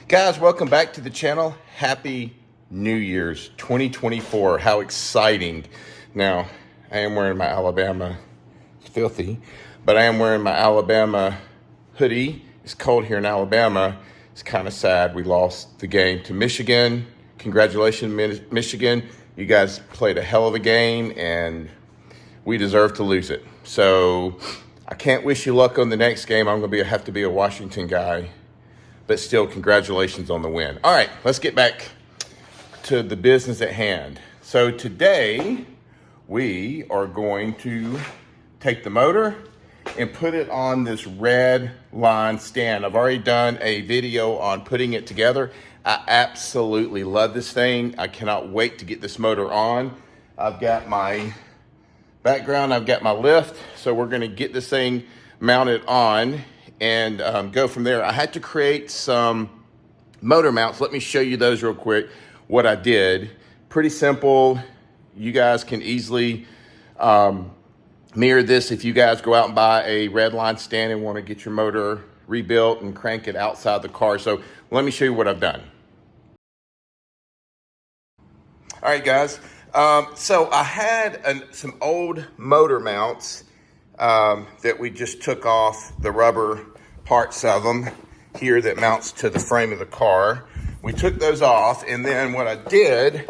Guys, welcome back to the channel. Happy New Year's 2024. How exciting. Now, I am wearing my Alabama, it's filthy, but I am wearing my Alabama hoodie. It's cold here in Alabama. It's kind of sad. We lost the game to Michigan. Congratulations, Michigan. You guys played a hell of a game and we deserve to lose it. So I can't wish you luck on the next game. I'm going to have to be a Washington guy. But still, congratulations on the win. All right, let's get back to the business at hand. So today, we are going to take the motor and put it on this RedLine stand. I've already done a video on putting it together. I absolutely love this thing. I cannot wait to get this motor on. I've got my background, I've got my lift, so we're gonna get this thing mounted on and go from there. I had to create some motor mounts. Let me show you those real quick, what I did. Pretty simple. You guys can easily mirror this if you guys go out and buy a RedLine stand and want to get your motor rebuilt and crank it outside the car. So let me show you what I've done. All right, guys. So I had some old motor mounts that we just took off the rubber parts of them here that mounts to the frame of the car. We took those off, and then what I did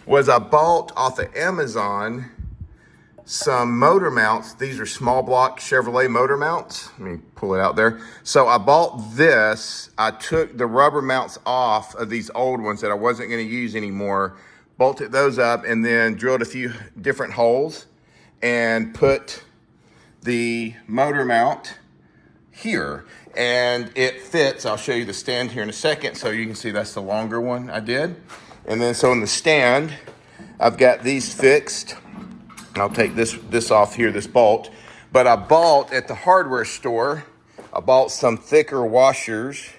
was I bought off of Amazon some motor mounts. These are small block Chevrolet motor mounts. Let me pull it out there. So I bought this. I took the rubber mounts off of these old ones that I wasn't going to use anymore, bolted those up, and then drilled a few different holes and put the motor mount here, and it fits. I'll show you the stand here in a second so you can see that's the longer one I did. And then so in the stand, I've got these fixed. I'll take this off here, this bolt. But I bought at the hardware store, I bought some thicker washers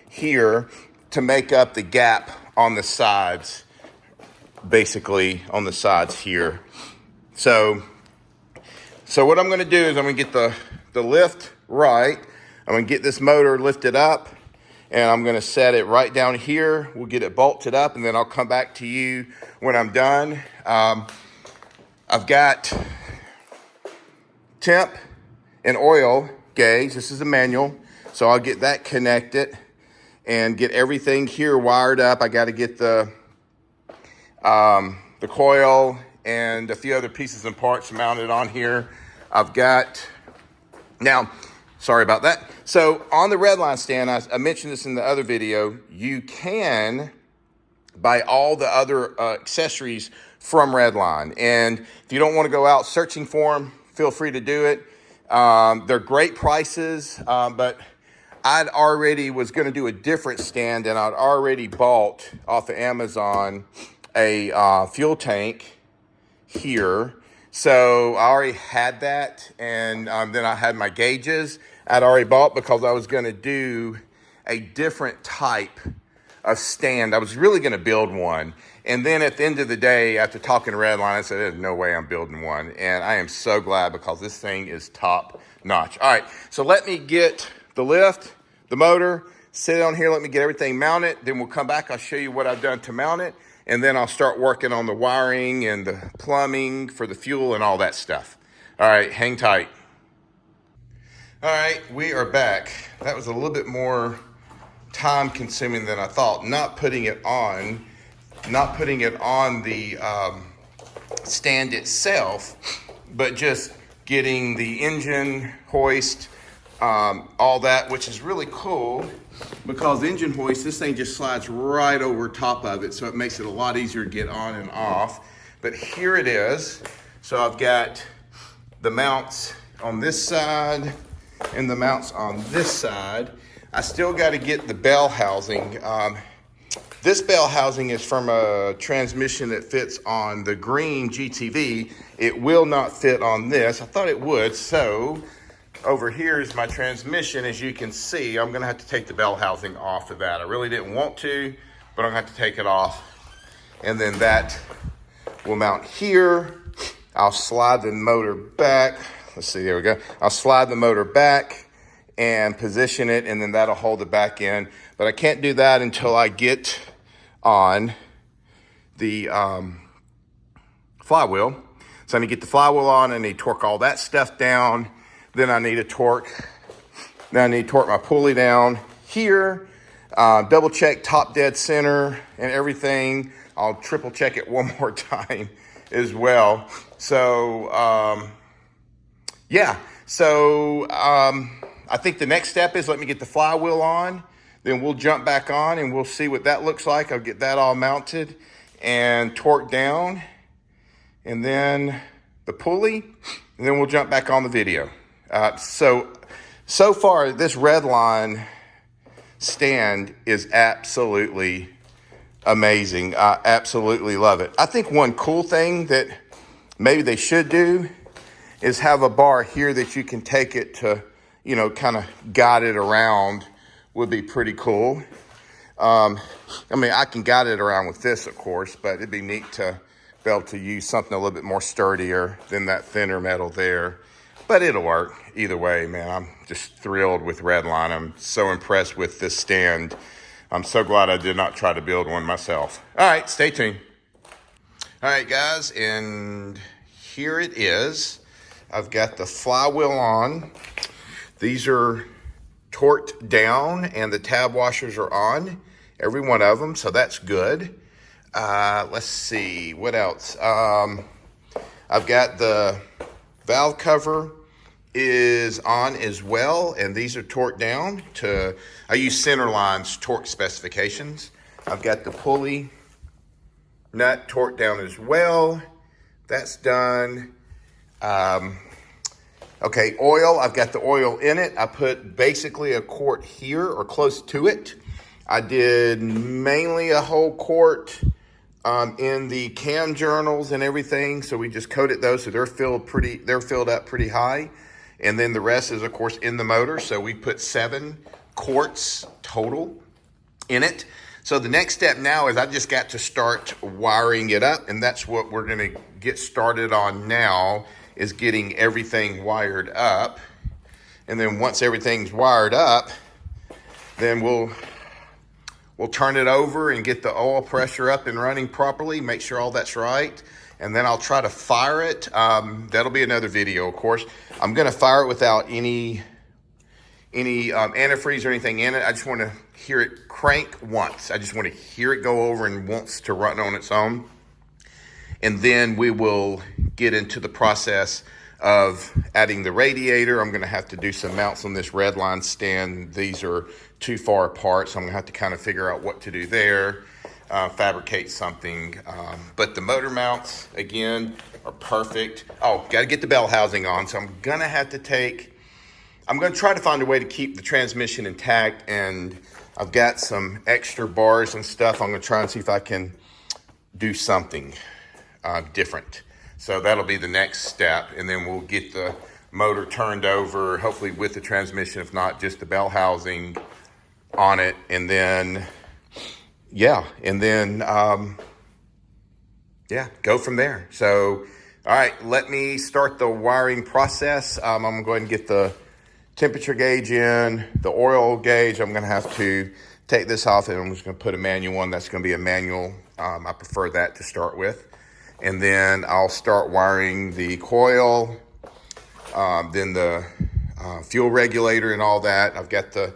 here to make up the gap on the sides, basically on the sides here. So what I'm going to do is I'm going to get the lift right. I'm going to get this motor lifted up, and I'm going to set it right down here. We'll get it bolted up, and then I'll come back to you when I'm done. I've got temp and oil gauge. This is a manual, so I'll get that connected and get everything here wired up. I got to get the coil and a few other pieces and parts mounted on here. I've got, now, sorry about that. So on the RedLine stand, I mentioned this in the other video, you can buy all the other accessories from RedLine. And if you don't want to go out searching for them, feel free to do it. They're great prices, but I'd already was going to do a different stand, and I'd already bought off of Amazon a fuel tank here. So I already had that, and then I had my gauges I'd already bought because I was going to do a different type of stand. I was really going to build one, and then at the end of the day, after talking to RedLine, I said, there's no way I'm building one, and I am so glad because this thing is top notch. All right, so let me get the lift, the motor, sit on here, let me get everything mounted, then we'll come back, I'll show you what I've done to mount it, and then I'll start working on the wiring and the plumbing for the fuel and all that stuff. All right, hang tight. All right, we are back. That was a little bit more time consuming than I thought. Not putting it on the stand itself, but just getting the engine hoist, all that, which is really cool because the engine hoist, this thing just slides right over top of it, so it makes it a lot easier to get on and off. But here it is. So I've got the mounts on this side and the mounts on this side. I still got to get the bell housing. This bell housing is from a transmission that fits on the green GTV. It will not fit on this. I thought it would, so over here is my transmission. As you can see, I'm gonna have to take the bell housing off of that. I really didn't want to, but I'm gonna have to take it off. And then that will mount here. I'll slide the motor back. Let's see, there we go. I'll slide the motor back and position it, and then that'll hold it back in. But I can't do that until I get on the flywheel. So I need to get the flywheel on, I need to torque all that stuff down. Then I need to torque my pulley down here. Double check top dead center and everything. I'll triple check it one more time as well. So, yeah. So, I think the next step is let me get the flywheel on. Then we'll jump back on and we'll see what that looks like. I'll get that all mounted and torqued down. And then the pulley. And then we'll jump back on the video. So far, this RedLine stand is absolutely amazing. I absolutely love it. I think one cool thing that maybe they should do is have a bar here that you can take it to, you know, kind of guide it around would be pretty cool. I mean, I can guide it around with this, of course, but it'd be neat to be able to use something a little bit more sturdier than that thinner metal there. But it'll work either way, man. I'm just thrilled with RedLine. I'm so impressed with this stand. I'm so glad I did not try to build one myself. All right, stay tuned. All right, guys, and here it is. I've got the flywheel on. These are torqued down, and the tab washers are on, every one of them, so that's good. Let's see, what else? I've got the valve cover is on as well, and these are torqued down to, I use Centerline's torque specifications. I've got the pulley nut torqued down as well. That's done. Okay, oil, I've got the oil in it. I put basically a quart here or close to it. I did mainly a whole quart in the cam journals and everything. So we just coated those so they're filled up pretty high. And then the rest is, of course, in the motor. So we put 7 quarts total in it. So the next step now is I just got to start wiring it up. And that's what we're going to get started on now, is getting everything wired up. And then once everything's wired up, then we'll turn it over and get the oil pressure up and running properly, make sure all that's right. And then I'll try to fire it. That'll be another video, of course. I'm gonna fire it without any antifreeze or anything in it. I just wanna hear it crank once. I just wanna hear it go over and wants to run on its own. And then we will get into the process of adding the radiator. I'm gonna have to do some mounts on this RedLine stand. These are too far apart, so I'm gonna have to kind of figure out what to do there, fabricate something. But the motor mounts, again, are perfect. Oh, gotta get the bell housing on, so I'm gonna try to find a way to keep the transmission intact, and I've got some extra bars and stuff. I'm gonna try and see if I can do something different. So that'll be the next step, and then we'll get the motor turned over, hopefully with the transmission, if not just the bell housing on it, and then go from there. So, all right, let me start the wiring process. I'm gonna go ahead and get the temperature gauge in, the oil gauge. I'm gonna have to take this off, and I'm just gonna put a manual one. That's gonna be a manual. I prefer that to start with. And then I'll start wiring the coil, then the fuel regulator and all that. I've got the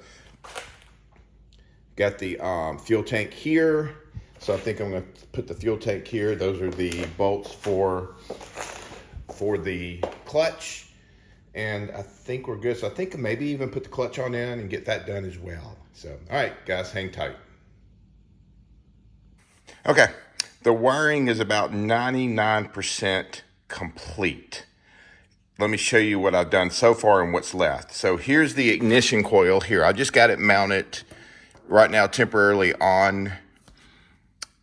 fuel tank here. So I think I'm gonna put the fuel tank here. Those are the bolts for the clutch. And I think we're good. So I think maybe even put the clutch on in and get that done as well. So, all right, guys, hang tight. Okay, the wiring is about 99% complete. Let me show you what I've done so far and what's left. So here's the ignition coil here. I just got it mounted right now temporarily on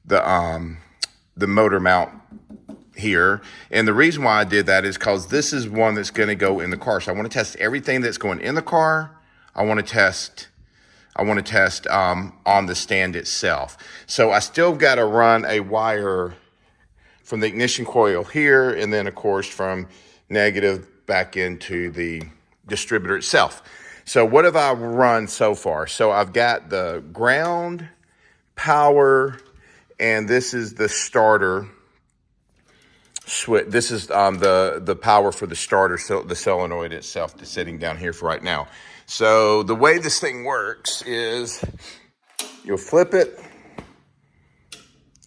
the motor mount here. And the reason why I did that is because this is one that's going to go in the car. So I want to test everything that's going in the car. I want to test on the stand itself. So I still got to run a wire from the ignition coil here, and then of course from negative back into the distributor itself. So what have I run so far? So I've got the ground, power, and this is the starter switch. This is the power for the starter, so the solenoid itself that's sitting down here for right now. So the way this thing works is you'll flip it,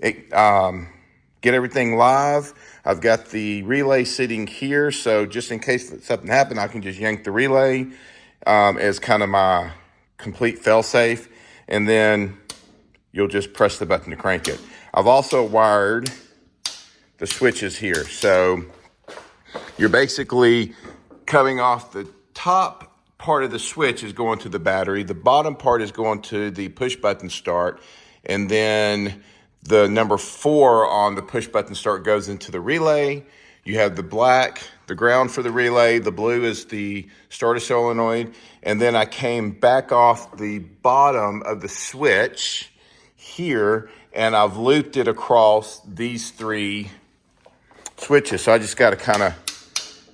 get everything live. I've got the relay sitting here, so just in case something happened, I can just yank the relay as kind of my complete fail-safe, and then you'll just press the button to crank it. I've also wired the switches here, so you're basically coming off the top part of the switch is going to the battery, the bottom part is going to the push button start, and then the number 4 on the push button start goes into the relay. You have the black, the ground for the relay, the blue is the starter solenoid, and then I came back off the bottom of the switch here, and I've looped it across these 3 switches. So I just got to kind of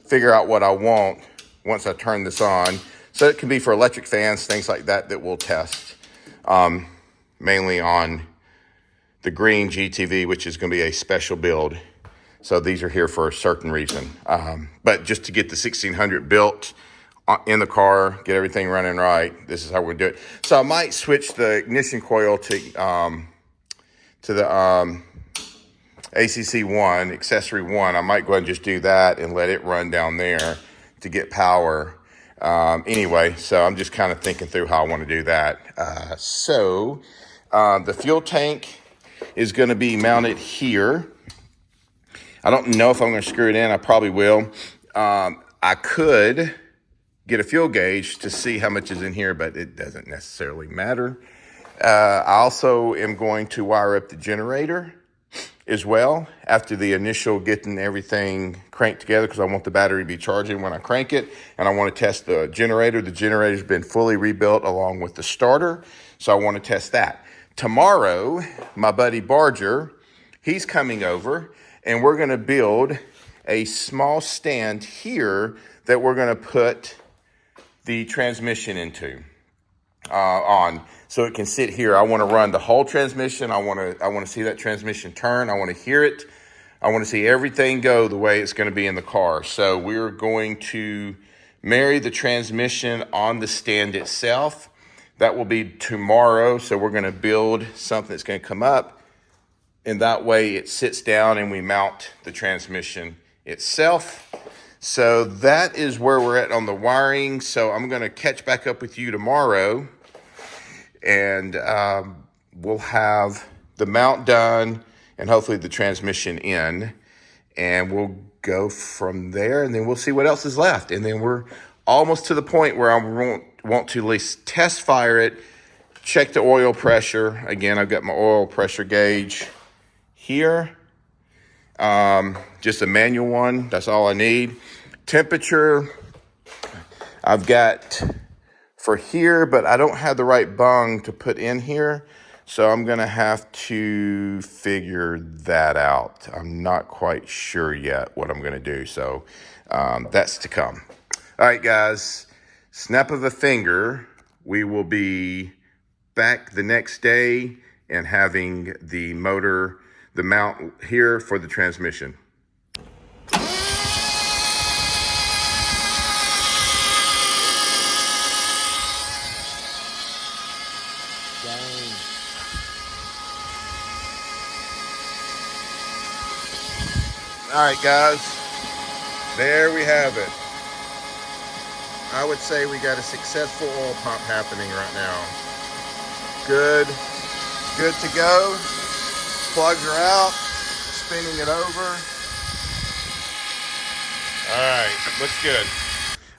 figure out what I want once I turn this on. So it can be for electric fans, things like that, that we'll test, mainly on the green GTV, which is going to be a special build. So these are here for a certain reason. But just to get the 1600 built in the car, get everything running right, this is how we're doing it. So I might switch the ignition coil to the ACC1, accessory 1. I might go ahead and just do that and let it run down there to get power. Anyway, so I'm just kind of thinking through how I want to do that. The fuel tank is going to be mounted here. I don't know if I'm going to screw it in. I probably will. I could get a fuel gauge to see how much is in here, but it doesn't necessarily matter. I also am going to wire up the generator as well after the initial getting everything cranked together, because I want the battery to be charging when I crank it, and I want to test the generator. The generator's been fully rebuilt along with the starter, so I want to test that. Tomorrow, my buddy Barger, he's coming over, and we're going to build a small stand here that we're going to put the transmission into on, so it can sit here. I want to run the whole transmission. I want to see that transmission turn. I want to hear it. I want to see everything go the way it's going to be in the car. So we're going to marry the transmission on the stand itself. That will be tomorrow. So we're going to build something that's going to come up, and that way it sits down and we mount the transmission itself. So that is where we're at on the wiring. So I'm going to catch back up with you tomorrow, and we'll have the mount done and hopefully the transmission in, and we'll go from there, and then we'll see what else is left. And then we're almost to the point where I want to at least test fire it, check the oil pressure. Again, I've got my oil pressure gauge here. Just a manual one. That's all I need. Temperature, I've got for here, but I don't have the right bung to put in here. So I'm going to have to figure that out. I'm not quite sure yet what I'm going to do. So that's to come. All right, guys, snap of a finger, we will be back the next day and having the motor, the mount here for the transmission. All right, guys, there we have it. I would say we got a successful oil pump happening right now. Good to go. Plugs are out, spinning it over. All right, looks good.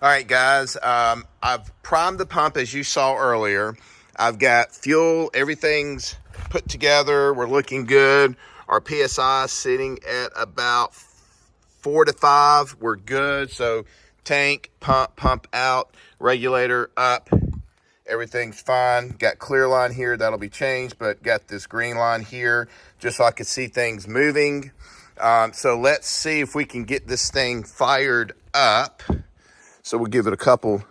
All right, guys, I've primed the pump as you saw earlier. I've got fuel, everything's put together. We're looking good. Our PSI is sitting at about 4 to 5. We're good. So tank, pump out, regulator up. Everything's fine. Got clear line here. That'll be changed, but got this green line here just so I could see things moving. So let's see if we can get this thing fired up. So we'll give it a couple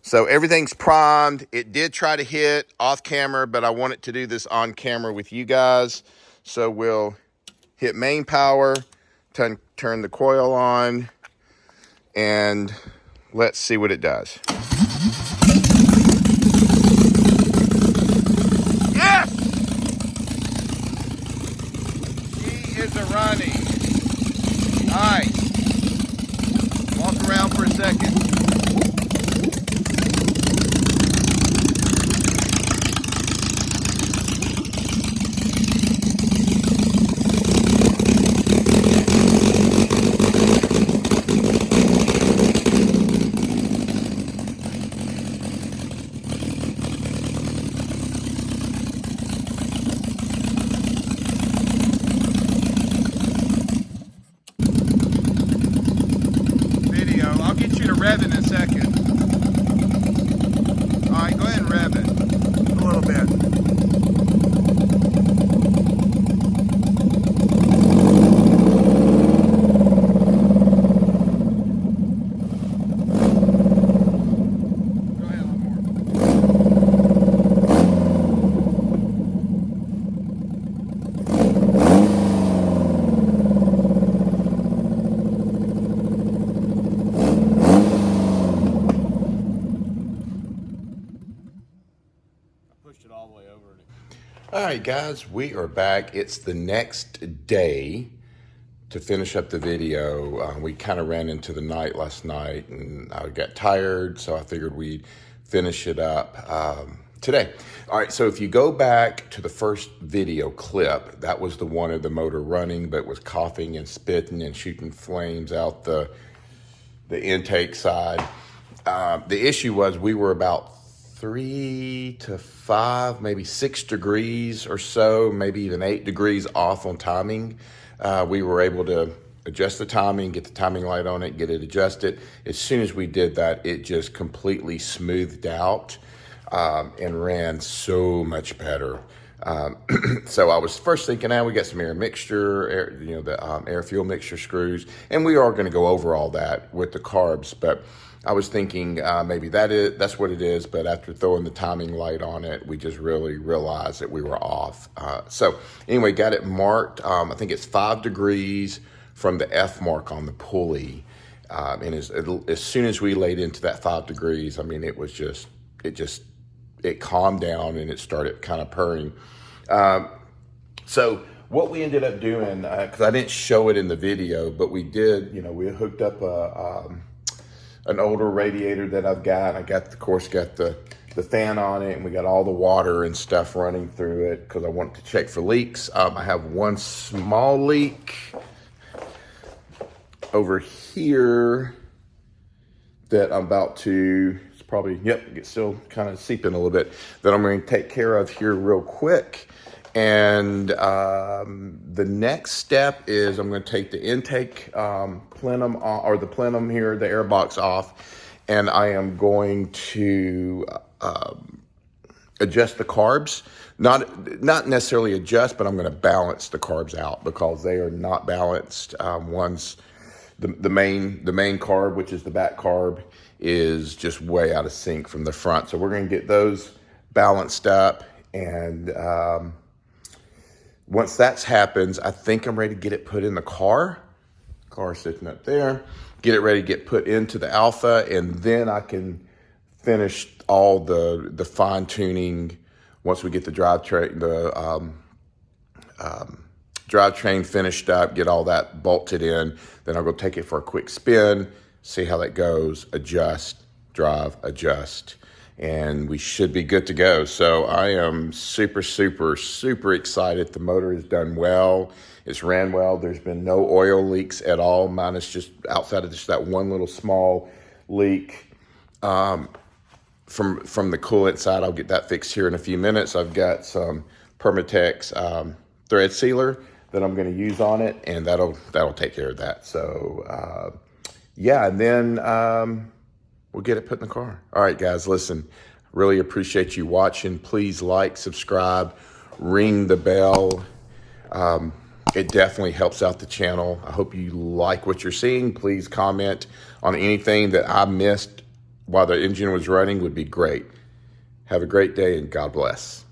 So everything's primed. It did try to hit off camera, but I wanted to do this on camera with you guys. So we'll hit main power, turn the coil on, and let's see what it does. Yes! She is a running. All right. Walk around for a second. I'll get you to rev it in a second. All right, go ahead and rev it a little bit. Go ahead, a little more. It all the way over. All right, guys, we are back. It's the next day to finish up the video. We kind of ran into the night last night and I got tired, so I figured we'd finish it up today. All right, so if you go back to the first video clip, that was the one of the motor running, but was coughing and spitting and shooting flames out the intake side. The issue was we were about 3 to 5, maybe 6 degrees or so, maybe even 8 degrees off on timing. We were able to adjust the timing, get the timing light on it, get it adjusted. As soon as we did that, it just completely smoothed out and ran so much better. So I was first thinking, we got some air mixture, the air fuel mixture screws, and we are going to go over all that with the carbs, but I was thinking maybe that's what it is, but after throwing the timing light on it, we just really realized that we were off. So anyway, got it marked. I think it's 5 degrees from the F mark on the pulley. And as soon as we laid into that 5 degrees, I mean, it calmed down and it started kind of purring. So what we ended up doing, because I didn't show it in the video, but we did, we hooked up an older radiator that I've got. I got, of course, got the fan on it, and we got all the water and stuff running through it because I wanted to check for leaks. I have one small leak over here that I'm about to, it's probably, it's still kind of seeping a little bit, that I'm going to take care of here real quick. And the next step is I'm going to take the intake plenum or the plenum here, the air box off, and I am going to adjust the carbs. Not necessarily adjust, but I'm going to balance the carbs out because they are not balanced. One's the main carb, which is the back carb, is just way out of sync from the front. So we're going to get those balanced up, and once that happens, I think I'm ready to get it put in the car. Car sitting up there. Get it ready to get put into the Alfa, and then I can finish all the fine tuning once we get the drivetrain finished up, get all that bolted in. Then I'll go take it for a quick spin, see how that goes, adjust, drive, adjust, and we should be good to go. So I am super, super, super excited. The motor has done well. It's ran well. There's been no oil leaks at all. Mine is just outside of just that one little small leak from the coolant side. I'll get that fixed here in a few minutes. I've got some Permatex thread sealer that I'm going to use on it, and that'll take care of that. So and then we'll get it put in the car. All right, guys, listen, really appreciate you watching. Please like, subscribe, ring the bell. It definitely helps out the channel. I hope you like what you're seeing. Please comment on anything that I missed while the engine was running would be great. Have a great day and God bless.